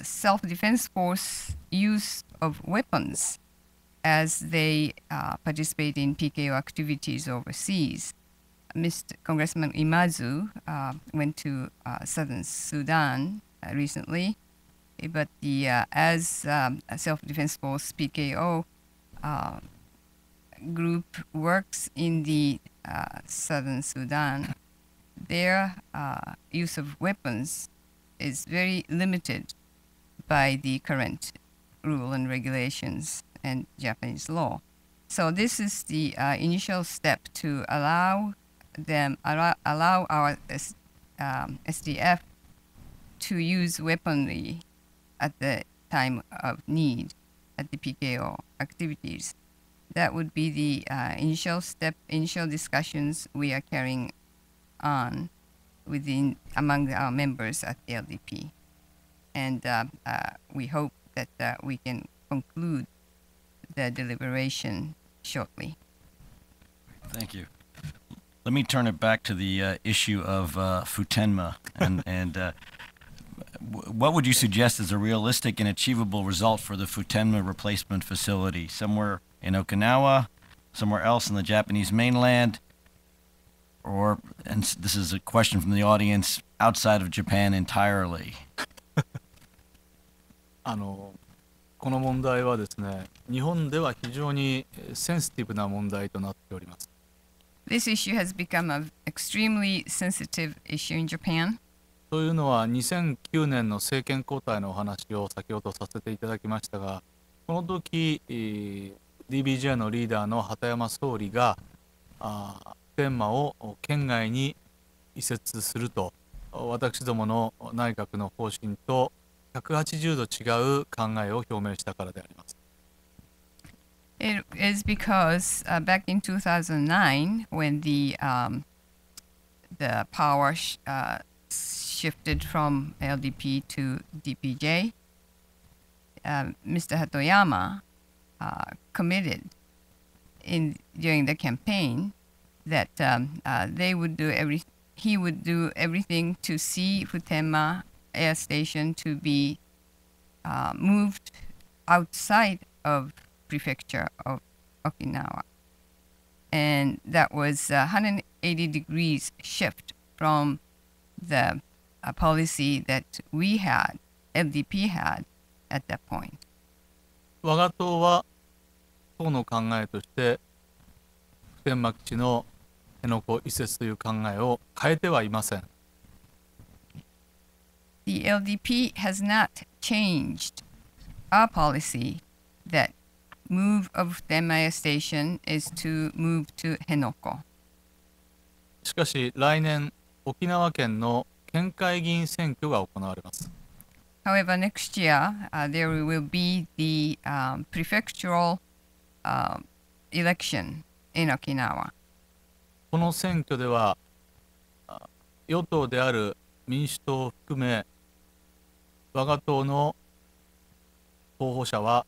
Speaker 3: self-defense force use of weapons as they participate in PKO activities overseas. Mr. Congressman Imazu went to southern Sudan recently, but as a self-defense force PKO group works in the southern Sudan, their use of weapons is very limited by the current rule and regulations and Japanese law. So this is the initial step to allow our SDF to use weaponry at the time of need at the PKO activities. That would be the initial step, initial discussions we are carrying on among our members at the LDP. And we hope that we can conclude the deliberation shortly.
Speaker 1: Thank you. Let me turn it back to the issue of Futenma, and what would you suggest is a realistic and achievable result for the Futenma replacement facility? Somewhere in Okinawa, somewhere else in the Japanese mainland, or, and this is a question from the audience, outside of Japan entirely?
Speaker 2: この問題はですね、日本では非常にセンシティブな問題となっております。
Speaker 3: This issue has become an extremely sensitive issue in Japan.
Speaker 2: というのは2009年の政権交代のお話を先ほどさせていただきましたが、この時、DBJ のリーダーの畑山総理が天満を県外に移設すると私どもの内閣の方針と180度違う考えを表明したからであります。
Speaker 3: It is because back in 2009, when the power shifted from LDP to DPJ, Mr. Hatoyama committed during the campaign that he would do everything to see Futenma Air Station to be moved outside of prefecture of Okinawa. And that was a 180 degrees shift from the policy that we had, LDP had at that point.
Speaker 2: 我が党は党の考えとして普天間基地の辺野古移設という考えを変えてはいません。
Speaker 3: The LDP has not changed our policy that move of Futenma Station is to move to Henoko.
Speaker 2: しかし来年沖縄県の県会議員選挙が行われます。
Speaker 3: However, next year there will be the prefectural election in Okinawa.
Speaker 2: この選挙では与党である民主党を含め我が党の候補者は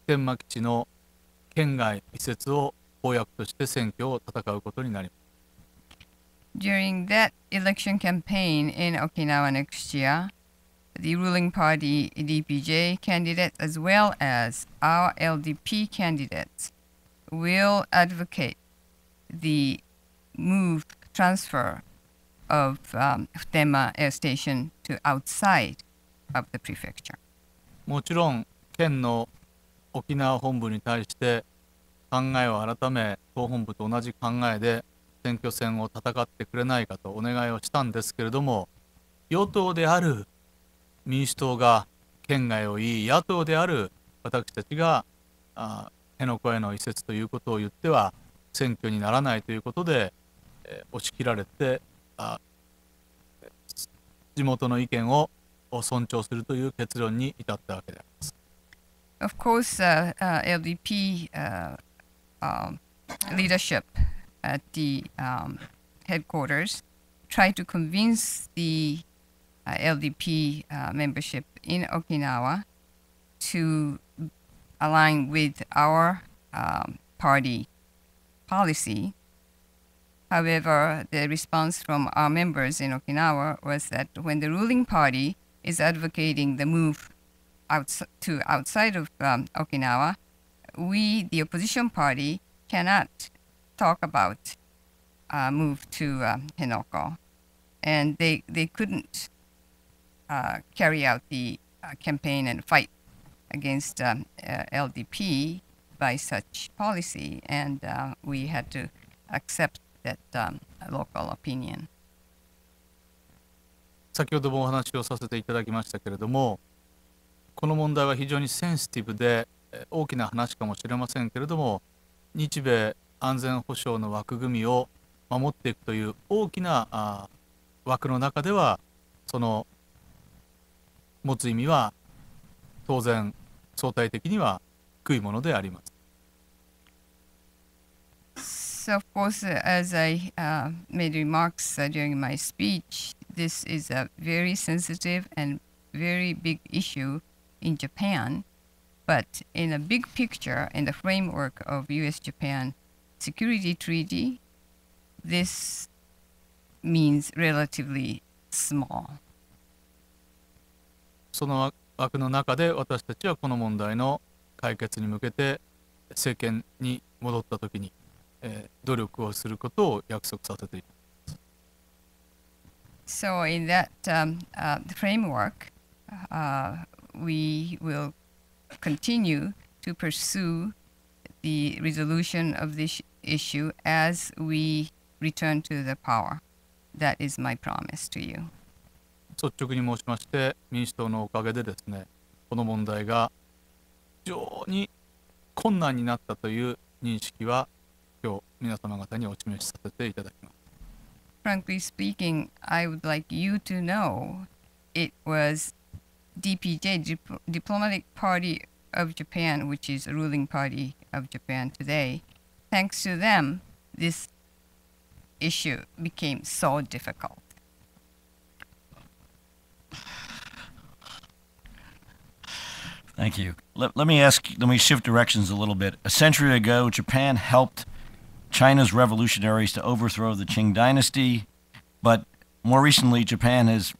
Speaker 2: 普天間基地の県外移設を公約として選挙を戦うことになります。
Speaker 3: During that election campaign in Okinawa next year, the ruling party DPJ candidates as well as our LDP candidates will advocate the transfer of Futenma Air Station to outside of the prefecture.
Speaker 2: もちろん県の沖縄本部に対して考えを改め党本部と同じ考えで選挙戦を戦ってくれないかとお願いをしたんですけれども、与党である民主党が県外を言い、野党である私たちが辺野古への移設ということを言っては選挙にならないということで、押し切られて地元の意見を尊重するという結論に至ったわけであります。
Speaker 3: Of course, LDP leadership at the headquarters tried to convince the LDP membership in Okinawa to align with our party policy. However, the response from our members in Okinawa was that when the ruling party is advocating the move outside of Okinawa, we, the opposition party, cannot talk about move to Henoko. And they couldn't carry out the campaign and fight against LDP by such policy, and we had to accept that local opinion.
Speaker 2: 先ほどもお話をさせていただきましたけれども、この問題は非常にセンシティブで大きな話かもしれませんけれども、日米安全保障の枠組みを守っていくという大きな枠の中では、その持つ意味は当然相対的には低いものであります。
Speaker 3: So of course, as I made remarks during my speech, this is a very sensitive and very big issue in Japan. But in a big picture, in the framework of U.S.-Japan Security Treaty, this means relatively small.
Speaker 2: その枠の中で私たちはこの問題の解決に向けて政権に戻ったときに、努力をすることを約束させています。
Speaker 3: So in that framework, we will continue to pursue the resolution of this issue as we return to the power. That is my promise to you.
Speaker 2: 率直に申しまして、民主党のおかげでですね、この問題が非常に困難になったという認識は今日皆様方にお示しさせていただきます。
Speaker 3: Frankly speaking, I would like you to know it was DPJ, Diplomatic Party of Japan, which is a ruling party of Japan today. Thanks to them, this issue became so difficult.
Speaker 1: Thank you. Let me shift directions a little bit. A century ago, Japan helped China's revolutionaries to overthrow the Qing dynasty, but more recently, Japan has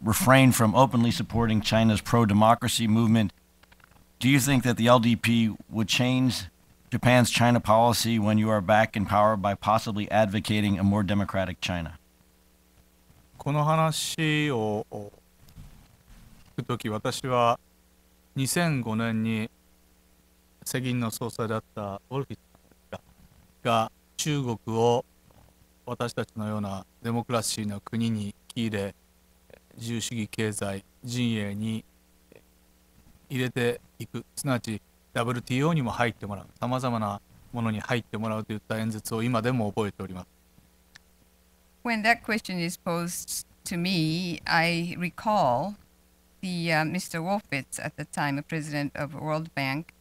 Speaker 1: refrained from openly supporting China's pro-democracy movement. Do you think that the LDP would change Japan's China policy when you are back in power by possibly advocating a more democratic China?
Speaker 2: この話を聞くとき、私は2005年に世銀の総裁だったウォルフィさんが中国を私たちのようなデモクラシーな国に引き入れ、自由主義経済陣営に入れていく、すなわち WTO にも入ってもらう、さまざまなものに入ってもらうといった演説を今でも覚えております。
Speaker 3: When that question is posed to me, I recall the Mr. Wolfowitz, at the time a president of World Bank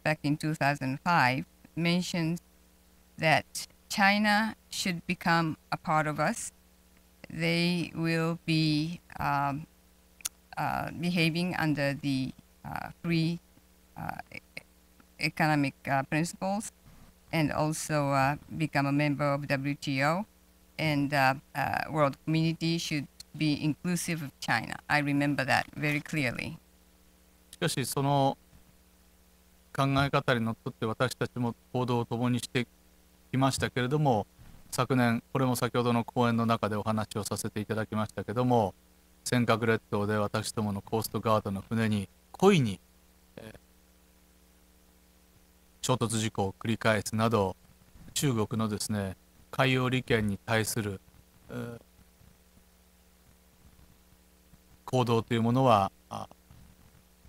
Speaker 3: back in 2005, mentioned that China should become a part of us. They will be behaving under the free economic principles and also become a member of WTO, and world community should be inclusive of China. I remember that very clearly.
Speaker 2: しかしその考え方にのっとって私たちも行動を共にしてきましたけれども、昨年これも先ほどの講演の中でお話をさせていただきましたけども、尖閣列島で私どものコーストガードの船に故意に、衝突事故を繰り返すなど、中国のですね、海洋利権に対する、行動というものは、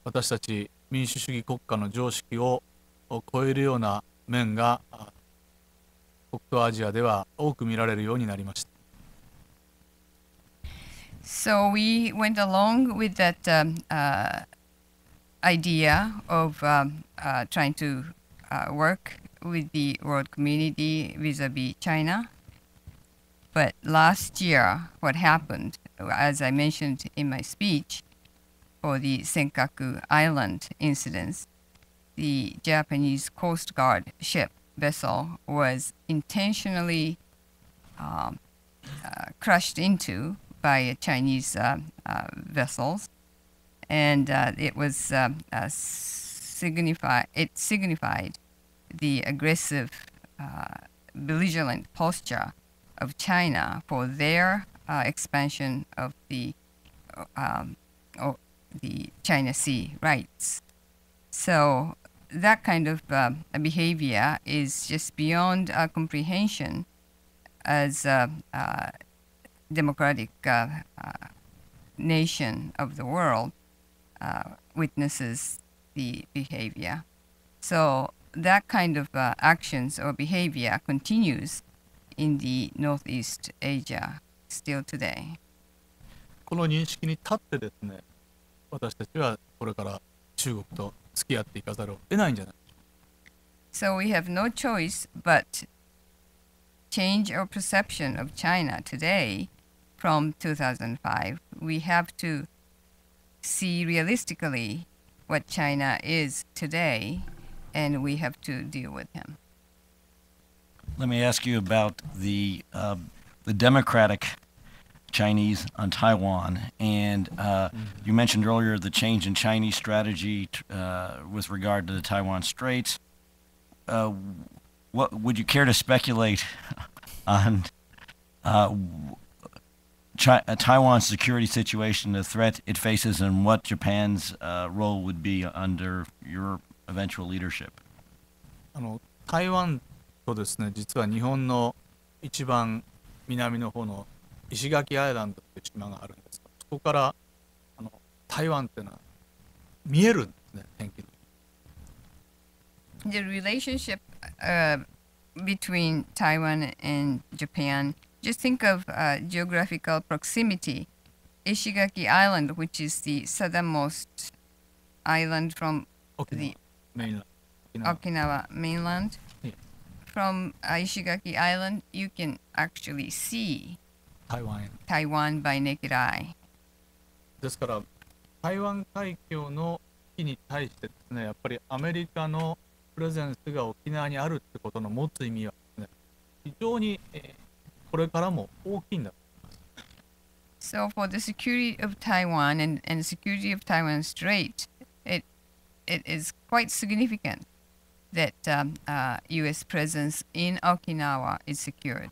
Speaker 2: 私たち民主主義国家の常識を超えるような面が北東アジアでは多く見られるようになりました。
Speaker 3: So we went along with that idea of trying to work with the world community vis-a-vis China. But last year, what happened, as I mentioned in my speech, for the Senkaku Island incidents, the Japanese Coast Guard ship vessel was intentionally crushed into by Chinese vessels, and it was signified the aggressive, belligerent posture of China for their expansion of the China Sea rights. So that kind of behavior is just beyond our comprehension as a democratic nation of the world witnesses the behavior. So that kind of actions or behavior continues in the Northeast Asia still today.
Speaker 2: この認識に立ってですね、私たちはこれから中国と付き合っていかざるを得ないんじゃないでしょうか。
Speaker 3: So we have no choice but change our perception of China today from 2005. We have to see realistically what China is today, and we have to deal with him.
Speaker 1: Let me ask you about the democratic Chinese on Taiwan, and you mentioned earlier the change in Chinese strategy with regard to the Taiwan Straits. What would you care to speculate on Taiwan's security situation, the threat it faces, and what Japan's role would be under your eventual leadership?
Speaker 2: 台湾とですね、実は日本の一番南の方の石垣アイランドという島があるんですが、そこから台湾っていうのは見えるんですね、天気に。
Speaker 3: The relationship between Taiwan and Japan, just think of geographical proximity. Ishigaki Island, which is the southernmost island from the Okinawa mainland.
Speaker 2: Yeah.
Speaker 3: From Ishigaki Island, you can actually see Taiwan by naked eye.
Speaker 2: ですから台湾海峡の危機に対してですね、やっぱりアメリカのプレゼンスが沖縄にあるってことの持つ意味はですね、非常にこれからも大きいんだと思います。
Speaker 3: So for the security of Taiwan and security of Taiwan Strait, it is quite significant that U.S. presence in Okinawa is secured.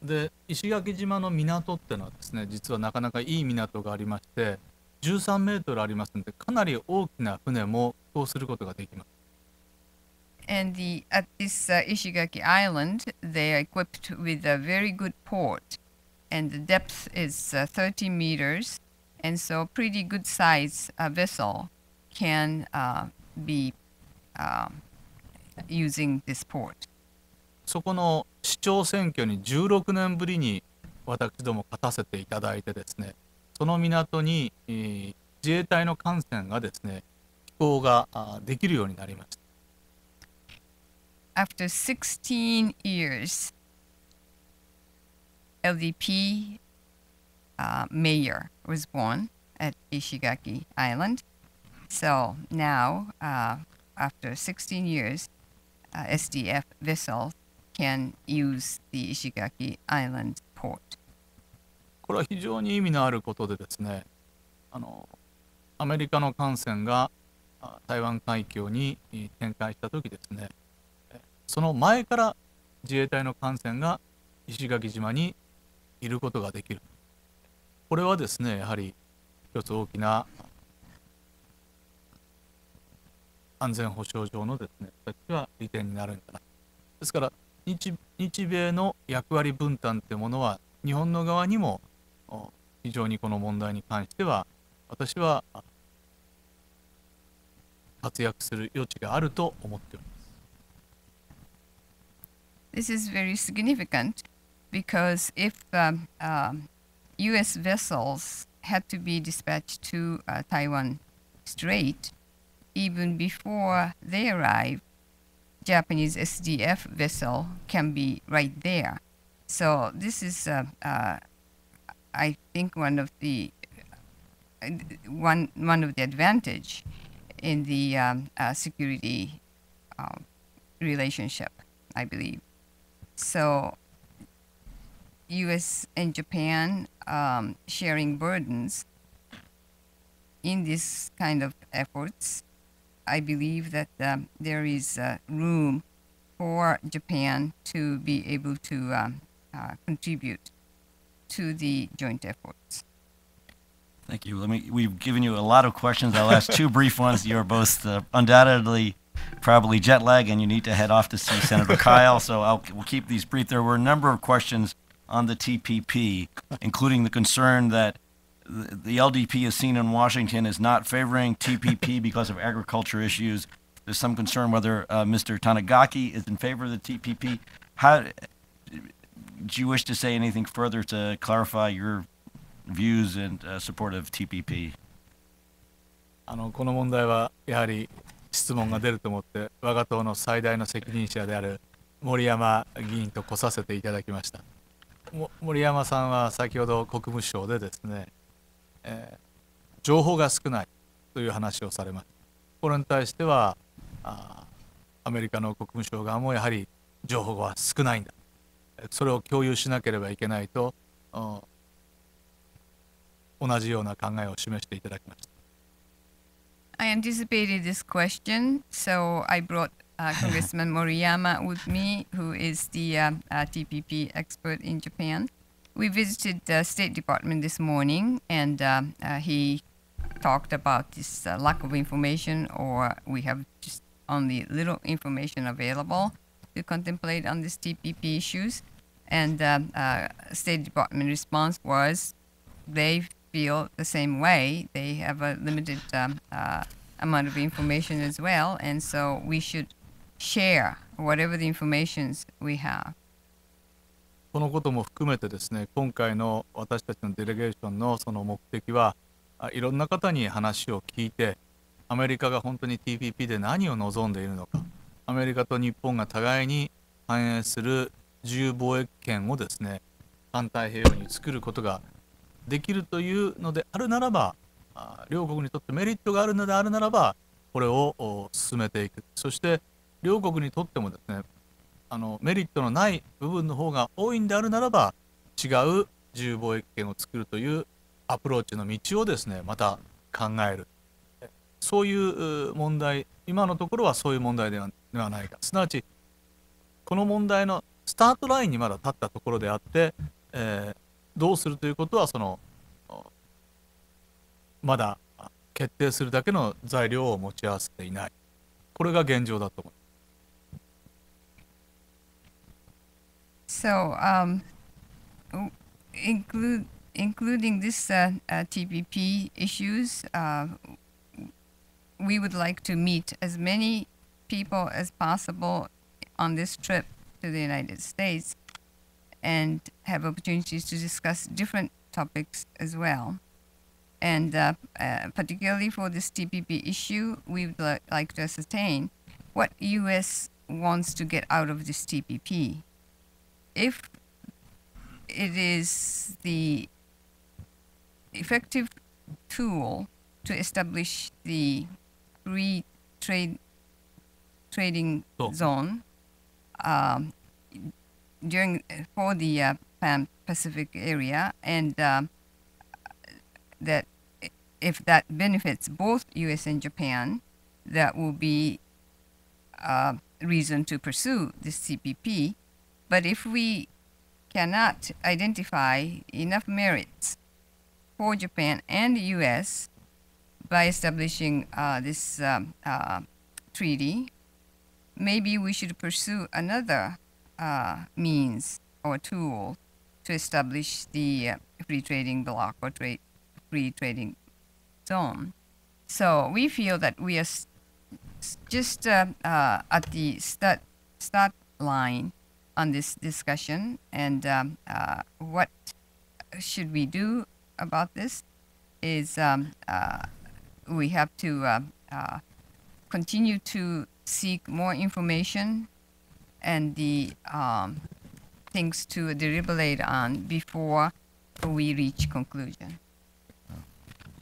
Speaker 2: で、石垣島の港ってのはですね、実はなかなかいい港がありまして、13メートルありますので、かなり大きな船も飛行することができます。
Speaker 3: And at this Ishigaki Island, they are equipped with a very good port, and the depth is 30 meters, and so pretty good size vessel can be using this port.
Speaker 2: そこの市長選挙に16年ぶりに私ども勝たせていただいてですね、その港に、自衛隊の艦船がですね、寄港ができるようになりました。
Speaker 3: After 16 years, LDP mayor was born at Ishigaki Island. So now, after 16 years, SDF vessels can use the Ishigaki Island port.
Speaker 2: これは非常に意味のあることでですね、アメリカの艦船が台湾海峡に展開したときですね、その前から自衛隊の艦船が石垣島にいることができる。これはですね、やはり一つ大きな安全保障上のですね、私は利点になるんじゃない。ですから日米の役割分担というものは日本の側にも非常にこの問題に関しては私は活躍する余地があると思っております。
Speaker 3: This is very significant because if U.S. vessels had to be dispatched to Taiwan Strait, even before they arrive, Japanese SDF vessel can be right there. So this is, I think, one of the advantage in the security relationship, I believe. So U.S. and Japan sharing burdens in this kind of efforts, I believe that there is room for Japan to be able to contribute to the joint efforts.
Speaker 1: Thank you. We've given you a lot of questions. I'll ask two brief ones. You're both undoubtedly probably jet lag, and you need to head off to see Senator Kyle, so we'll keep these brief. There were a number of questions on the TPP, including the concern that the LDP is seen in Washington as not favoring TPP because of agriculture issues. There's some concern whether Mr. Tanigaki is in favor of the TPP. How do you wish to say anything further to clarify your views and support of TPP?
Speaker 2: この問題はやはり質問が出ると思って我が党の最大の責任者である森山議員と来させていただきました。森山さんは先ほど国務省でですね、情報が少ないという話をされました。これに対してはアメリカの国務省側もやはり情報が少ないんだ、それを共有しなければいけないと同じような考えを示していただきました。
Speaker 3: I anticipated this question, so I brought Congressman Moriyama with me, who is the TPP expert in Japan. We visited the State Department this morning, and he talked about this lack of information, or we have just only little information available to contemplate on these TPP issues. And State Department response was they feel the same way. They have a limited amount of information as well, and so we should share whatever the informations we have.
Speaker 2: このことも含めてですね、今回の私たちのデレゲーションのその目的はいろんな方に話を聞いて、アメリカが本当に TPP で何を望んでいるのか、アメリカと日本が互いに反映する自由貿易圏をですね、環太平洋に作ることができるというのであるならば、両国にとってメリットがあるのであるならば、これを進めていく。そして両国にとってもですね、メリットのない部分の方が多いんであるならば、違う自由貿易圏を作るというアプローチの道をですね、また考える。そういう問題、今のところはそういう問題ではないか。すなわち、この問題のスタートラインにまだ立ったところであって、どうするということはまだ決定するだけの材料を持ち合わせていない。これが現状だと思います。
Speaker 3: So, including this TPP issues, we would like to meet as many people as possible on this trip to the United States and have opportunities to discuss different topics as well. And particularly for this TPP issue, we would like to ascertain what U.S. wants to get out of this TPP. If it is the effective tool to establish the free trading zone for the Pan-Pacific area, and that if that benefits both U.S. and Japan, that will be reason to pursue this CPP. But if we cannot identify enough merits for Japan and the U.S. by establishing this treaty, maybe we should pursue another means or tool to establish the free trading bloc or free trading zone. So we feel that we are just at the start line on this discussion, and what should we do about this is we have to continue to seek more information and the things to deliberate on before we reach conclusion.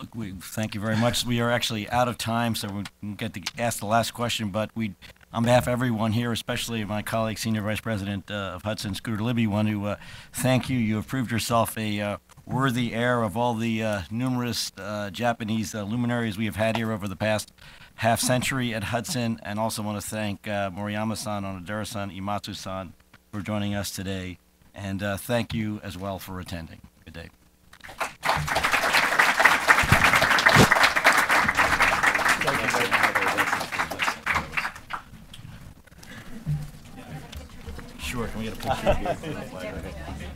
Speaker 1: Look, we thank you very much. We are actually out of time, so we can get to ask the last question, but we, on behalf of everyone here, especially my colleague, Senior Vice President of Hudson, Scooter Libby, want to thank you. You have proved yourself a worthy heir of all the numerous Japanese luminaries we have had here over the past half century at Hudson, and also want to thank Moriyama-san, Onodera-san, Imatsu-san for joining us today, and thank you as well for attending. Good day. Sure, can we get a picture of you?